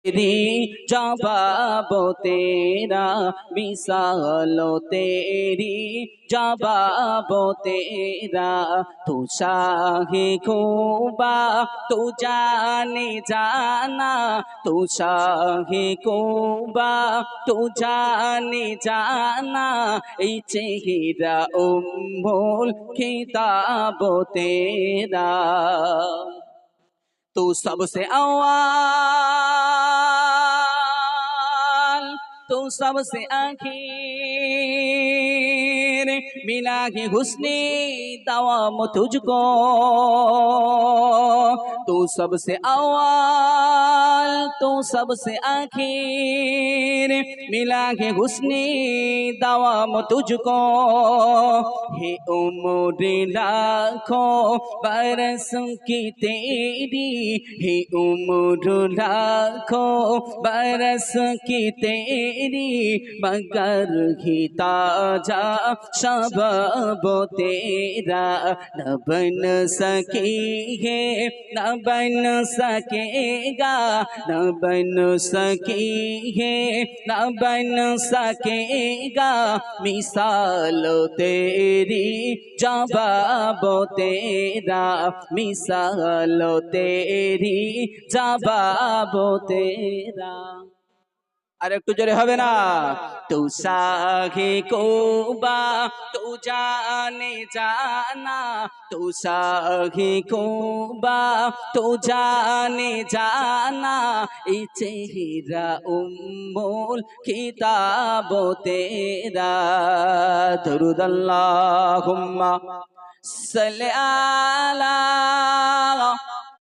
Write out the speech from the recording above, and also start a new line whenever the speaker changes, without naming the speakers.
तेरी जवाब तेरा मिसाल तेरी जवाब तेरा तू शाहे खूबा तू जाने जाना तू शाहे खूबा तू जाने जाना এই চেহারা উম্মুল কিতাব तेरा तू सबसे अव्वल तू सबसे आखिर मिला के हुस्ने दवाम तुझको तू सबसे अव्वल तू सबसे आखिर मिला के हुस्ने दवाम तुझको हे उम्र लाखों बरस की तेरी हे उम्र लाखों बरस की तेरी मगर ही ताजा शबाब तेरा न बन सकी है न बन सकेगा न बन सकी है न बन सकेगा मिसाल तेरी जवाब तेरा मिसाल तेरी जवाब तेरा আর একটু জোরে হবে না তু শাহে কোবা তু জানে জানা তু শাহে কোবা তু জানে জানা এই চেহারা উম্মুল কিতাব তেরা দরুদ আল্লাহুম্মা সাল্লি আলা